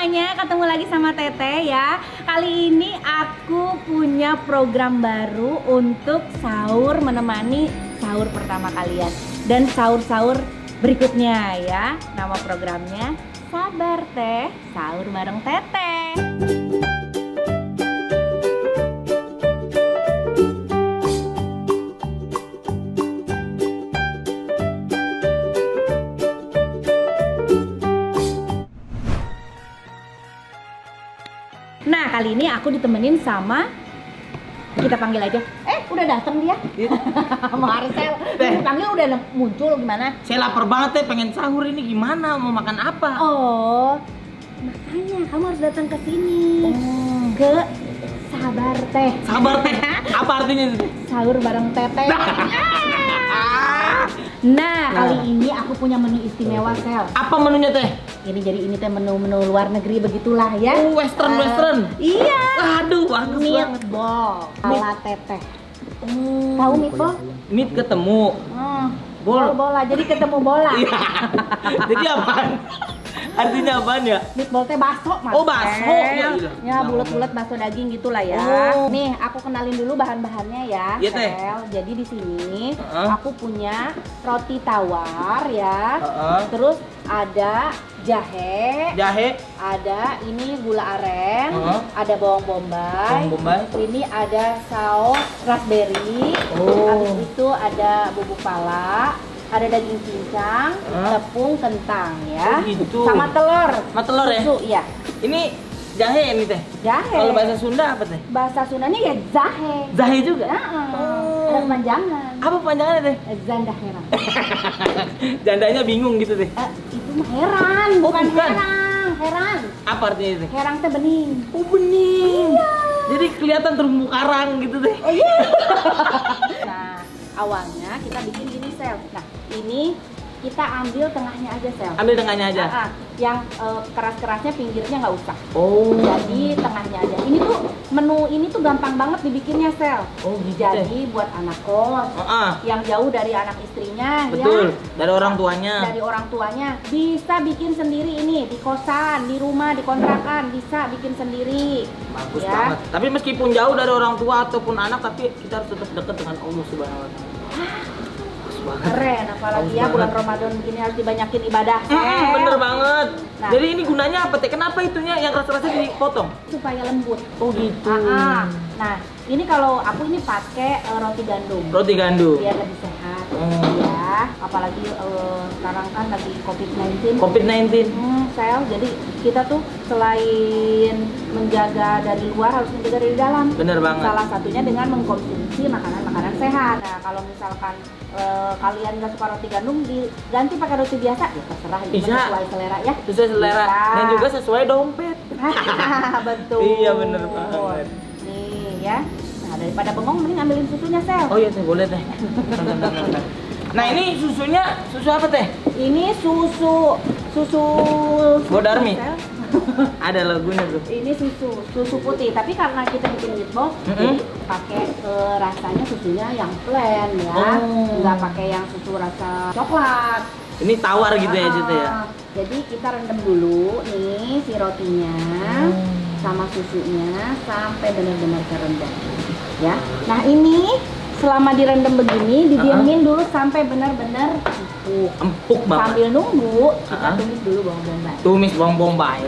semuanya, ketemu lagi sama Teteh ya. Kali ini aku punya program baru untuk sahur, menemani sahur pertama kalian dan sahur-sahur berikutnya ya. Nama programnya Sabar Teh, sahur bareng Teteh. Nah, kali ini aku ditemenin sama, kita panggil aja. Udah datang dia. Marcel. Dipanggil udah muncul gimana? Saya lapar banget teh, pengen sahur ini gimana? Mau makan apa? Oh, makanya kamu harus datang ke sini. Ke Sabar Teh. Sabar teh. Apa artinya itu? Sahur bareng Teteh. Nah, kali ini aku punya menu istimewa, Sel. Apa menunya teh? Ini teh menu-menu luar negeri begitulah ya. Western. Iya. Waduh, bagus banget. Meatball ala Teteh. Tahu meatball? Meat ketemu. Bola. Jadi ketemu bola. Iya. Jadi apaan? Artinya apaan ya? Meatball teh bakso, Mas. Oh, bakso. Ya, bulat-bulat bakso daging gitulah ya. Oh. Nih, aku kenalin dulu bahan-bahannya ya. Iya, Teh. Sel. Jadi di sini aku punya roti tawar ya. Terus ada jahe, ada ini gula aren, ada bawang bombay, ini ada saus raspberry, habis itu ada bubuk pala, ada daging cincang, tepung, kentang ya, gitu. sama telur. Sama telur ya? Susu, iya. Ini jahe ini teh. Jahe. Kalau bahasa Sunda apa teh? Bahasa Sundanya ya jahe. Jahe juga. Ada panjangan. Apa panjangannya teh? Zanda heran. Jandanya bingung gitu teh. Itu mah heran, bukan bukan. heran. Apa artinya itu? Herang teh bening. Oh, bening. Iya. Jadi kelihatan terumbu karang gitu teh. Oh iya. Nah, awalnya kita bikin gini, Sel. Nah, ini kita ambil tengahnya aja, Sel. Ambil tengahnya aja. Yang keras-kerasnya pinggirnya nggak usah. Oh. Jadi tengahnya aja. Ini tuh menu ini tuh gampang banget dibikinnya, Sel. Oh, gitu. Jadi buat anak kos yang jauh dari anak istrinya, betul. ya. Dari orang tuanya. Dari orang tuanya bisa bikin sendiri ini di kosan, di rumah, di kontrakan bisa bikin sendiri. Bagus ya. banget. Tapi meskipun jauh dari orang tua ataupun anak, tapi kita harus tetap dekat dengan Allah Subhanahu wa Ta'ala. Keren, apalagi ya bulan Ramadan begini harus dibanyakin ibadah. Bener banget. Nah. Jadi ini gunanya apa teh? Kenapa itunya yang rasa-rasa dipotong? Supaya lembut. Oh gitu. Nah, ini kalau aku ini pakai roti gandum. Roti gandum. Biar lebih sehat. Ya, apalagi sekarang kan lagi COVID-19. Sel, jadi kita tuh selain menjaga dari luar harus menjaga dari dalam. Bener banget. Salah satunya dengan mengkonsumsi makanan-makanan sehat. Nah, kalau misalkan kalian nggak suka roti gandum, diganti pakai roti biasa, ya terserah. Bisa. Sesuai selera ya. Sesuai selera. Dan juga sesuai dompet. Betul. Iya bener banget. Nih ya. Nah, daripada bengong mending ambilin susunya, Sel. Oh iya teh, boleh teh. Nah, ini susunya susu apa teh? Ini susu Godarmi. Sel. Ada logonya tuh. Ini susu putih, tapi karena kita bikin meatball, jadi pakai rasanya susunya yang plain ya, nggak pakai yang susu rasa coklat. Ini tawar gitu ya, Jut ya. Jadi kita rendam dulu nih si rotinya sama susunya sampai benar-benar terendam. Ya. Nah ini selama direndam begini, didiamin dulu sampai benar-benar empuk banget. Sambil nunggu, kita tumis dulu bawang bombay. Tumis bawang bombay.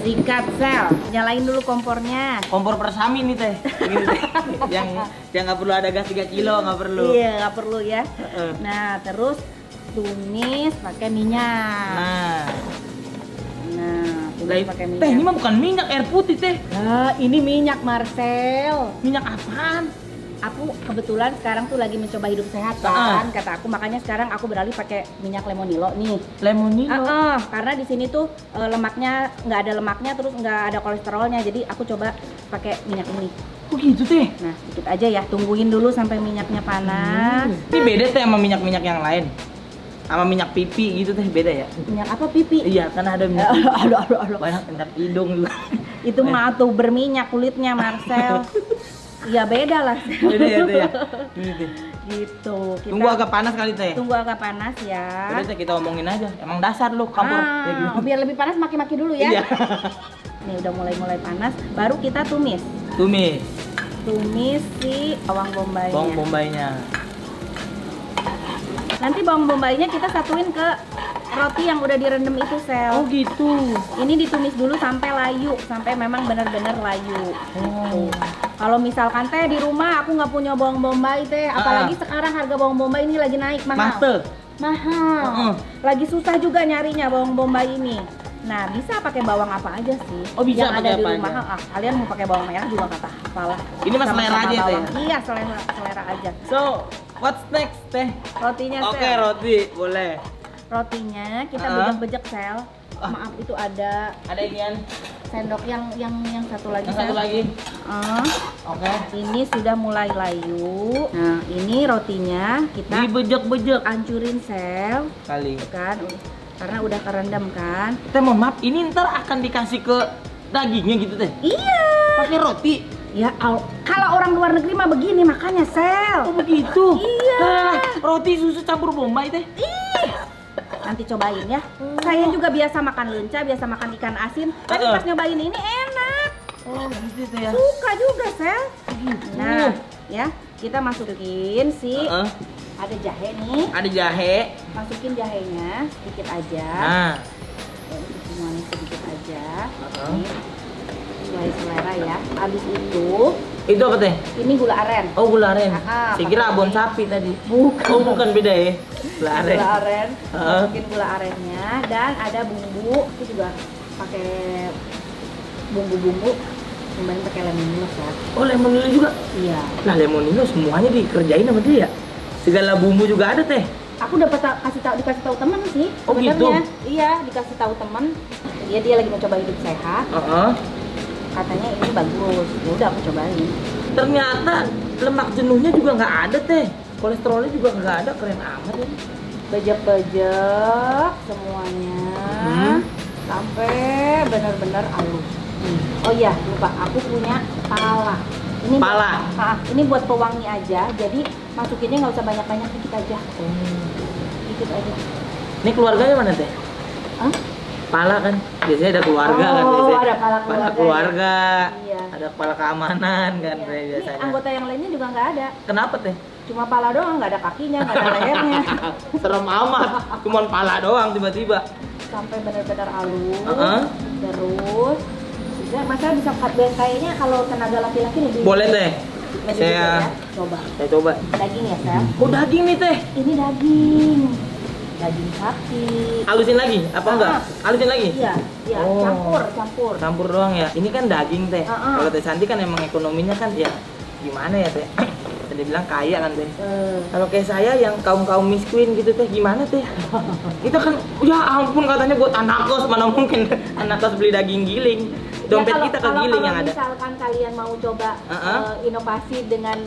Sikat, Sel. Nyalain dulu kompornya. Kompor persami nih teh. Gitu, teh. yang nggak perlu ada gas 3 kilo, nggak perlu. Iya, nggak perlu ya. Nah, terus tumis pakai minyak. Tumis pakai minyak. Teh, ini mah bukan minyak, air putih teh. Ini minyak, Marcel. Minyak apaan? Aku kebetulan sekarang tuh lagi mencoba hidup sehat kan, kata aku, makanya sekarang aku beralih pakai minyak lemonilo nih. Lemonilo? Karena di sini tuh lemaknya nggak ada lemaknya, terus nggak ada kolesterolnya, jadi aku coba pakai minyak ini. Oh gitu teh? Nah, dikit aja ya, tungguin dulu sampai minyaknya panas. Ini beda teh sama minyak-minyak yang lain? Sama minyak pipi gitu teh, beda ya? Minyak apa pipi? Iya, karena ada minyak pipi. Aduh. Banyak minyak hidung juga. Itu mah tuh berminyak kulitnya, Marcel. Ya beda lah. Beda ya teh ya? Gitu. Tunggu agak panas kali teh. Tunggu agak panas ya. Udah teh kita omongin aja. Emang dasar lu kampur. Ya, gitu. Biar lebih panas maki-maki dulu ya. Iya. Nih udah mulai panas, baru kita tumis. Tumis Si bawang bombaynya. bawang bombaynya. Nanti bawang bombaynya kita satuin ke roti yang udah direndam itu, Sel. Oh gitu. Ini ditumis dulu sampai layu, sampai memang benar-benar layu. Gitu. Kalau misalkan teh di rumah aku nggak punya bawang bombay teh, apalagi sekarang harga bawang bombay ini lagi naik mahal. Mahal. Lagi susah juga nyarinya bawang bombay ini. Nah, bisa pakai bawang apa aja sih? Oh, bisa yang pakai ada di apa rumah. Kalian mau pakai bawang merah juga kata apalah. Ini mah selera aja teh. Iya, selera aja. So, what's next teh? Rotinya, Oke, Sel. roti boleh. Rotinya kita bejek-bejek, Sel. Maaf, itu ada inian. sendok yang satu lagi. Yang satu Sel. lagi. Oke. Ini sudah mulai layu. Nah, ini rotinya kita Dibejek-bejek hancurin, Sel. kali. Tuh kan, karena udah kerendam kan. Teh mohon maaf, ini ntar akan dikasih ke dagingnya gitu teh. Iya. Pakai roti. Ya, kalau orang luar negeri mah begini makanya, Sel. Oh begitu. Iya. Roti susu campur bombay teh. Nanti cobain ya. Saya juga biasa makan lenca, biasa makan ikan asin. Tapi pas nyobain ini enak. Oh gitu teh ya. Suka juga, Sel. Gitu. Nah, ya kita masukin ada jahe nih. Ada jahe. Masukin jahenya sedikit aja. Nah. Semuanya sedikit aja. Nih, sesuai selera ya. Habis itu apa teh? ini gula aren. Oh gula aren. Saya kira pakai abon ini. sapi tadi. Bukan. Oh bukan, beda ya. Gula aren. Gula aren. Masukin gula arennya dan ada bumbu. Itu juga pakai bumbu-bumbu. Kemarin pakai lemongrass ya. Oh lemongrass juga? Iya. Nah lemongrass semuanya dikerjain sama dia ya? Segala bumbu juga ada teh? Aku dapat dikasih tahu teman sih. Oh gitu? Iya, dikasih tahu teman. Dia lagi mencoba hidup sehat. Katanya ini bagus. Ya udah aku cobain. Ternyata lemak jenuhnya juga nggak ada teh. Kolesterolnya juga nggak ada, keren amat ya. Bejek-bejek semuanya sampai benar-benar halus. Oh iya, lupa. Aku punya pala. Ini pala. Ini buat pewangi aja. Jadi masukinnya nggak usah banyak-banyak, dikit aja. Dikit aja. Ini keluarganya mana teh? Pala kan biasanya ada keluarga kan biasanya. Ada pala keluarga. Iya. Ada kepala keamanan kan Iya. biasanya. Ini anggota yang lainnya juga nggak ada. Kenapa teh? Cuma pala doang, nggak ada kakinya, nggak ada lehernya. Serem amat. Cuman pala doang tiba-tiba. Sampai benar-benar halus. Terus masalah bisa kayaknya kalau tenaga laki-laki lebih. Boleh teh. Lebih Saya ya. Coba. Saya coba. Daging ya, Sel? Oh daging nih teh. Ini daging. Daging sapi. Halusin lagi? Apa enggak? Halusin lagi? Iya, iya. Oh. Campur. Campur doang ya. Ini kan daging teh. Kalau Teh Santi kan emang ekonominya kan ya gimana ya teh? Tadi bilang kaya kan teh. Kalau kayak saya yang kaum miskin gitu teh gimana teh? Kita kan ya ampun katanya buat anak kos, mana mungkin anak kos beli daging giling. Dompet kita kegiling yang ada. Kalau misalkan kalian mau coba inovasi dengan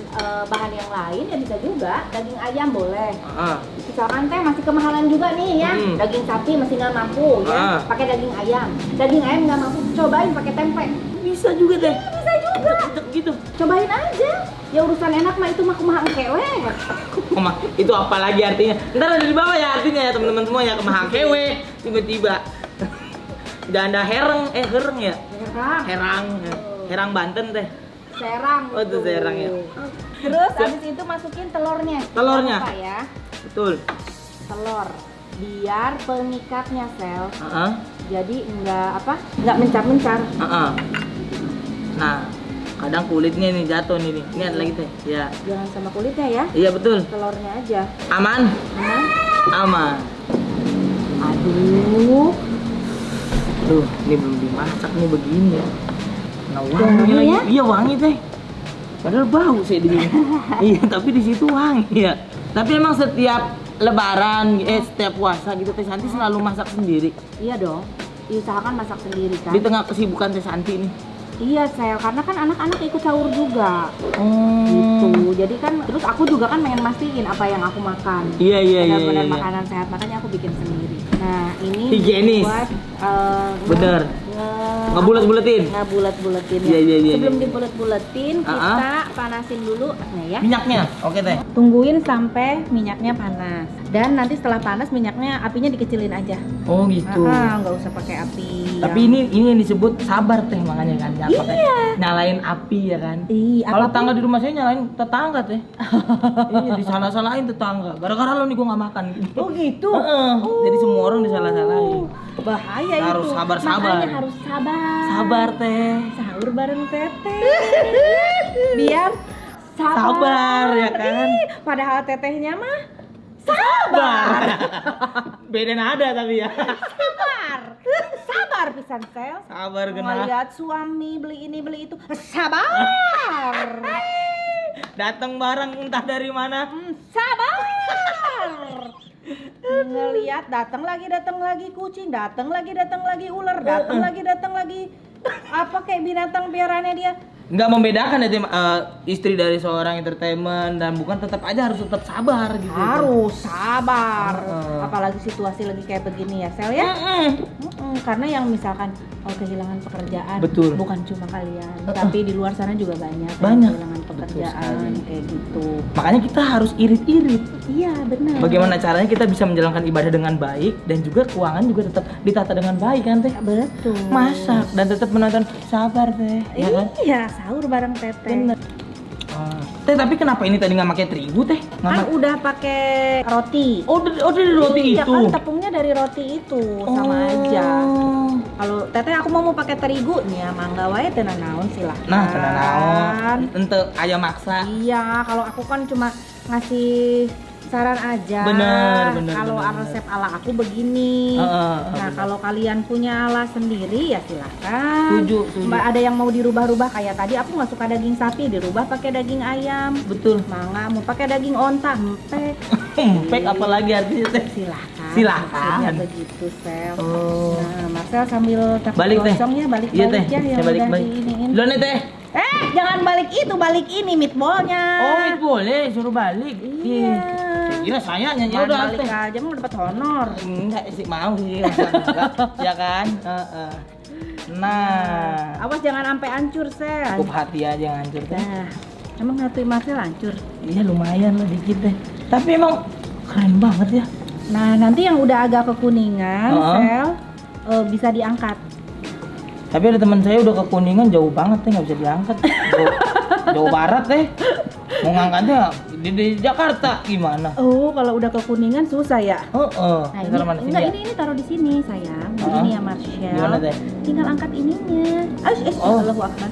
bahan yang lain ya bisa juga. Daging ayam boleh. Misalkan teh masih kemahalan juga nih ya. Daging sapi masih nggak mampu ya. Pakai daging ayam. Daging ayam nggak mampu, cobain pakai tempe. Bisa juga teh. Bisa juga. Gitu. Cobain aja. Ya urusan enak mah itu mah kumaha kewe. Itu apa lagi artinya? Ntar ada di bawah ya artinya ya teman-teman semuanya kumaha kewe tiba-tiba. Danda hereng ya? Herang Banten teh. Serang. Oh itu serang ya. Terus habis itu masukin telurnya. Telurnya. Jangan lupa ya. Betul. Telur. Biar pengikatnya, Sel. Jadi nggak mencar-mencar. Nah, kadang kulitnya nih jatuh nih. Ini ada lagi teh. Ya. Jangan sama kulitnya ya. Iya betul. Telurnya aja. Aman. Aduh. Tuh, ini belum dimasak nih begini ya. Nah, wangi lagi. Ya? Iya wangi teh. Padahal bau sih di sini. Iya, tapi di situ wangi ya. Tapi emang setiap lebaran, setiap puasa gitu Teh Santi selalu masak sendiri. Iya dong. Diusahakan masak sendiri kan. Di tengah kesibukan Teh Santi nih. Iya, Sel, karena kan anak-anak ikut sahur juga. Gitu. Jadi kan terus aku juga kan pengen mastiin apa yang aku makan. Iya. Benar-benar makanan sehat, makanya aku bikin sendiri. Nah, ini higienis. buat bener. ngebulet-buletin. Ngebulet-buletin. Iya. Sebelum dibulet-buletin, kita panasin dulu nih ya. Minyaknya. Oke teh. Tungguin sampai minyaknya panas. Dan nanti setelah panas minyaknya apinya dikecilin aja. Oh gitu. Nggak usah pakai api. Tapi ini yang disebut sabar teh, makanya kan. Pakai nyalain api ya kan. Iya. Kalau tetangga di rumah saya nyalain tetangga teh. Iya, disalah-salahin tetangga. Gara-gara lo nih gua nggak makan. Oh gitu. Jadi semua orang disalah-salahin. Bahaya Harus itu. sabar-sabar. Makanya harus sabar. Sabar teh. Sahur bareng Teteh. Biar Sabar ya kan. Padahal tetehnya mah Sabar. Beda nada tapi ya. Sabar pisan sel. Sabar genah. Lihat suami beli ini beli itu. Sabar. Datang barang entah dari mana. Sabar. Ngelihat datang lagi kucing, datang lagi ular, datang lagi apa kayak binatang piaraannya dia. Nggak membedakan ya istri dari seorang entertainment, dan bukan tetap aja harus tetap sabar gitu. Harus sabar. Apalagi situasi lagi kayak begini ya Sel ya. Karena yang misalkan kehilangan pekerjaan, betul, bukan cuma kalian, tapi di luar sana juga banyak kehilangan pekerjaan kayak gitu. Makanya kita harus irit-irit. Iya benar. Bagaimana caranya kita bisa menjalankan ibadah dengan baik dan juga keuangan juga tetap ditata dengan baik kan teh? Betul. Masak dan tetap menonton, sabar teh. Ya kan? Iya, sahur bareng Teteh. Bener. Teh, tapi kenapa ini tadi nggak pakai terigu teh? Kan udah pakai roti. Oh dari roti iya, itu. Kan tepungnya dari roti itu sama aja. Kalau Teteh aku mau pakai terigu nih ya, mangga wae teu naon silahkan. Nah, teu naon. Ente aya maksa. Iya, kalau aku kan cuma ngasih saran aja. Bener. Kalau resep ala aku begini. Nah, kalau kalian punya ala sendiri ya silahkan. Setuju. Mbak ada yang mau dirubah-rubah kayak tadi aku nggak suka daging sapi, dirubah pakai daging ayam. Betul. Mangga mau pakai daging onta, empek. Empek apalagi artinya teh? Silahkan. Maksudnya begitu, Sel. Nah, Marcel sambil takut balik teh. kosongnya balik iya, teh. ya yang balik. udah diiniin. Lo nih teh. Jangan balik itu, balik ini meatballnya. Oh, boleh suruh balik. Iya. Kira saya nyanyi Jangan udah balik aja mau dapat honor. Enggak sih, mau sih. Ya kan? Nah, awas jangan sampai hancur, Sel. cukup hati aja yang hancur teh. Nah, emang hati Marcel hancur? Iya, lumayan lah dikit teh. Tapi emang keren banget ya. Nah, nanti yang udah agak kekuningan, Sel, bisa diangkat. Tapi ada teman saya udah ke Kuningan jauh banget teh, nggak bisa diangkat. Jauh barat teh. Mau ngangkatnya di Jakarta gimana? Oh, kalau udah ke Kuningan susah ya? Nah, ini taruh di sini sayang. Ini ya Marcel. Gimana teh? Tinggal angkat ininya. Allahu Akbar.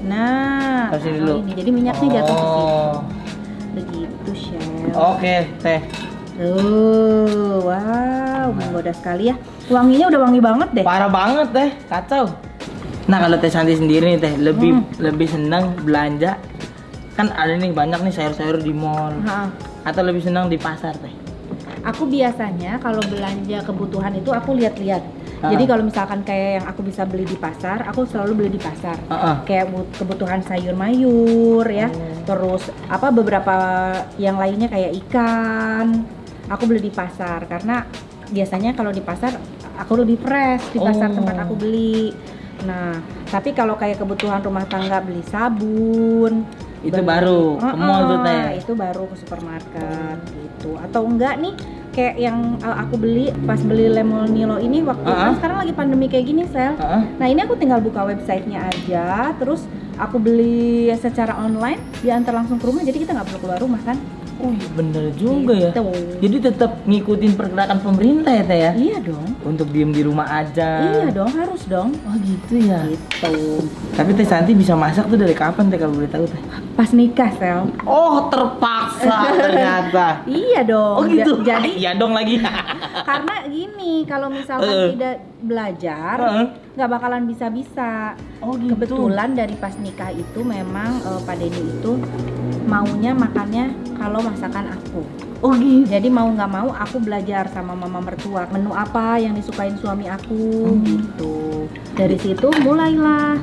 Nah, kasih dulu. Ini jadi minyaknya jatuh ke sini. Begitu, Shell. Oke, teh. Wow, menggoda sekali ya. Wanginya udah wangi banget deh. Parah banget teh, kacau. Nah, kalau Teh Santi sendiri nih teh, lebih senang belanja. Kan ada nih banyak nih sayur-sayur di mall. Atau lebih senang di pasar teh? Aku biasanya kalau belanja kebutuhan itu aku lihat-lihat. Jadi kalau misalkan kayak yang aku bisa beli di pasar, aku selalu beli di pasar. Kayak kebutuhan sayur mayur ya. Terus beberapa yang lainnya kayak ikan, aku beli di pasar karena biasanya kalau di pasar aku lebih fresh di pasar tempat aku beli. Nah, tapi kalau kayak kebutuhan rumah tangga beli sabun, itu baru ke mall tuh teh. Itu baru ke supermarket gitu. Atau enggak nih kayak yang aku beli pas beli lemon Nilo ini waktu kan sekarang lagi pandemi kayak gini, Sel. Nah, ini aku tinggal buka websitenya aja, terus aku beli secara online, diantar langsung ke rumah, jadi kita nggak perlu keluar rumah kan. Oh iya bener juga gitu. Ya. Jadi tetap ngikutin pergerakan pemerintah ya teh ya? Iya dong. Untuk diem di rumah aja. Iya dong, harus dong. Oh gitu ya. Gitu. Tapi Teh Santi bisa masak tuh dari kapan teh kalau boleh tahu teh? Pas nikah, Sel. Oh terpaksa ternyata. Iya dong. Oh gitu. Jadi iya dong lagi. Karena gini, kalau misalkan tidak belajar, nggak bakalan bisa-bisa. Oh gitu. Kebetulan dari pas nikah itu memang Pak Denny itu maunya makannya kalau masakan aku. Oh gitu. Jadi mau nggak mau aku belajar sama mama mertua menu apa yang disukain suami aku gitu. Dari situ mulailah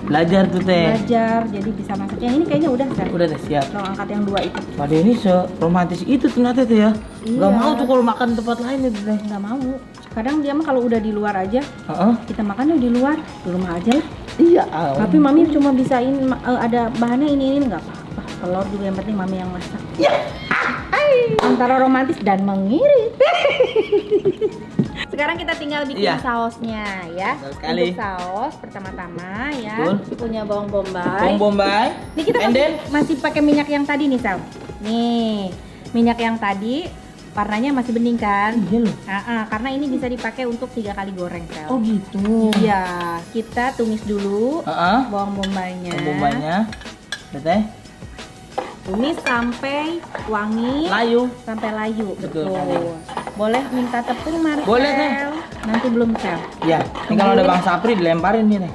belajar tuh teh. Belajar, jadi bisa masak. Yang ini kayaknya udah Sel. Udah deh siap. Tolong angkat yang dua itu. Pak Denny seromantis itu ternyata teh ya. Iya. Gak mau tuh kalau makan tempat lain itu teh. Nggak mau. Kadang dia mah kalau udah di luar aja, kita makan di luar, di rumah aja lah. Iya. Tapi mami cuma bisain ada bahannya ini nggak apa-apa. Telur juga yang penting mami yang masak. Ya. Antara romantis dan mengirit. Sekarang kita tinggal bikin sausnya ya. Untuk saus pertama-tama ya. Punya bawang bombay. Bawang bombay. Ini kita masih pakai minyak yang tadi nih, Sal. Nih, minyak yang tadi warnanya masih bening kan? Iya loh. Karena ini bisa dipakai untuk 3 kali goreng, Sal. Oh gitu. Iya, kita tumis dulu bawang bombaynya. Bawang bombaynya. Betul. Tumis sampai wangi, sampai layu. Betul. Boleh minta tepung, Marcel? Boleh, Teh. Nanti belum, Sel. Iya. Ini kalau ada Bang Sapri dilemparin nih, Teh.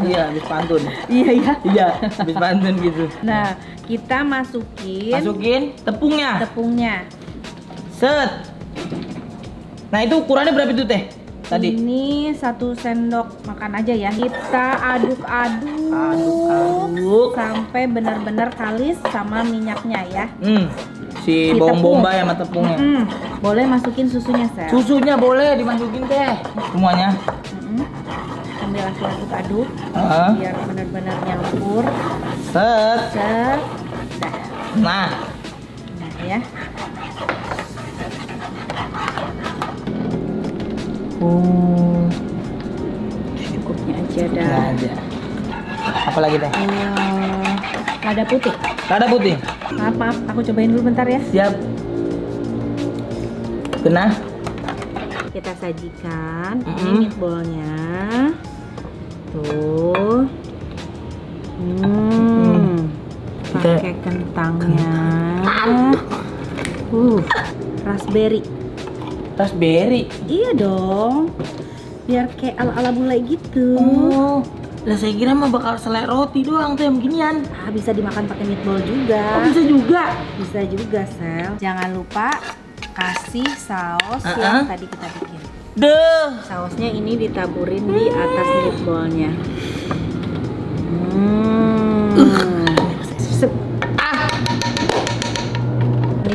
Iya, habis pantun. Iya, habis pantun gitu. Nah, kita masukin tepungnya. Set. Nah, itu ukurannya berapa itu, Teh? Tadi. Ini 1 sendok makan aja ya. Kita aduk-aduk sampai benar-benar kalis sama minyaknya ya. Si bawang bombay sama tepungnya. Boleh masukin susunya, Sel. Susunya boleh dimasukin, Teh. Semuanya. Sambil langsung aduk-aduk biar benar-benar nyampur. Set. Nah ya. Cukupnya aja dah. Apa lagi, Teh? Lada putih. Maaf, aku cobain dulu bentar ya. Siap. Kena. Kita sajikan ini meatballnya. Tuh. Pakai kentangnya. Raspberry. Iya dong. Biar kayak ala-ala bulai gitu. Lah saya kira mah bakal selai roti doang tuh yang beginian. Bisa dimakan pakai meatball juga. Bisa juga. Bisa juga, Sel. Jangan lupa kasih saus yang tadi kita bikin. Sausnya ini ditaburin di atas meatballnya.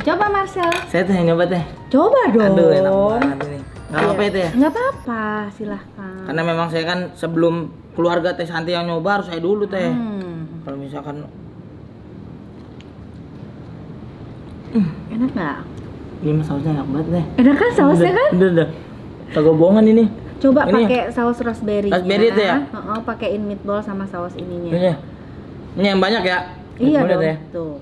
Coba, Marcel. Saya tuh yang nyoba, Teh. Coba dong. Aduh, enak banget ini. Nggak apa-apa ya, Teh? Nggak apa-apa, silahkan. Karena memang saya kan sebelum keluarga Teh Santi yang nyoba harus saya dulu, Teh. Kalau misalkan enak nggak? Ini mah sausnya enak banget, Teh. Enak kan sausnya kan? Udah. Kagak bohongan ini. Coba pakai saus raspberry. Raspberry itu ya? Pakein meatball sama saus ininya. Ini yang banyak ya? Iya dong. Tuh.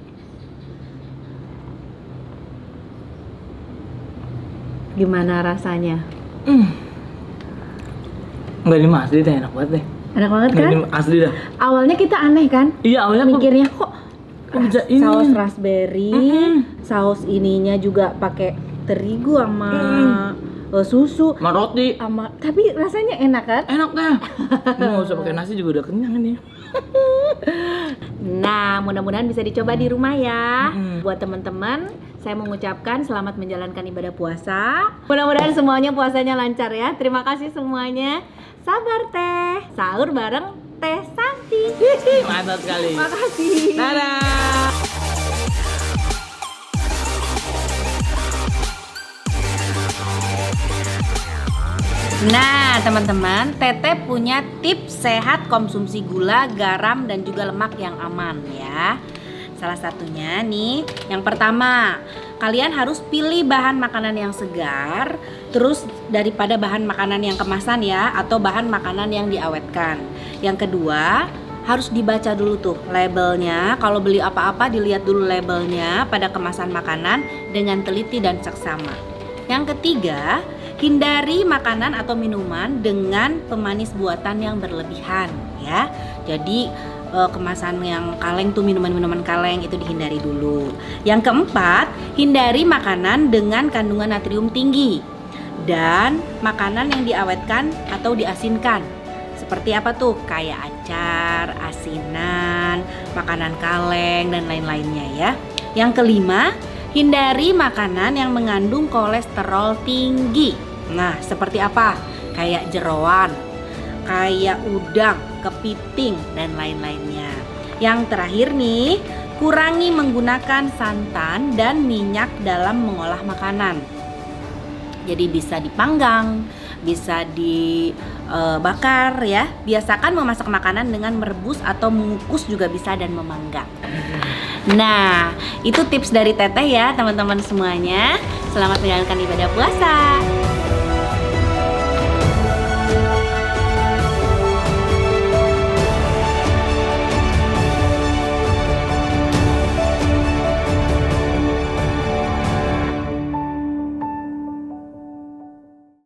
Gimana rasanya? Enggak, ini mah asli, Teh, enak banget, Teh. Enak banget kan? Ini asli dah. Awalnya kita aneh kan? Iya, awalnya mikirnya kok bisa ini. Saus raspberry, saus ininya juga pakai terigu sama susu, sama roti. Tapi rasanya enak kan? Enak, Teh. Ini nggak usah pakai nasi juga udah kenyang ini. Nah, mudah-mudahan bisa dicoba di rumah ya. Buat teman-teman, saya mengucapkan selamat menjalankan ibadah puasa. Mudah-mudahan semuanya puasanya lancar ya. Terima kasih semuanya. Sabar Teh. Sahur bareng Teh Santi. Mantap sekali. Makasih. Dadah. Nah, teman-teman, Teteh punya tips sehat konsumsi gula, garam, dan juga lemak yang aman ya. Salah satunya nih, yang pertama, kalian harus pilih bahan makanan yang segar, terus daripada bahan makanan yang kemasan ya, atau bahan makanan yang diawetkan. Yang kedua, harus dibaca dulu tuh labelnya. Kalau beli apa-apa dilihat dulu labelnya pada kemasan makanan dengan teliti dan seksama. Yang ketiga, hindari makanan atau minuman dengan pemanis buatan yang berlebihan ya. Jadi kemasan yang kaleng tuh, minuman-minuman kaleng itu dihindari dulu. Yang keempat, hindari makanan dengan kandungan natrium tinggi dan makanan yang diawetkan atau diasinkan. Seperti apa tuh? Kayak acar, asinan, makanan kaleng dan lain-lainnya ya. Yang kelima, hindari makanan yang mengandung kolesterol tinggi. Nah, seperti apa? Kayak jeroan, kayak udang, kepiting, dan lain-lainnya. Yang terakhir nih, kurangi menggunakan santan dan minyak dalam mengolah makanan. Jadi bisa dipanggang, bisa dibakar ya. Biasakan memasak makanan dengan merebus atau mengukus juga bisa, dan memanggang. Nah, itu tips dari Teteh ya teman-teman semuanya. Selamat menjalankan ibadah puasa.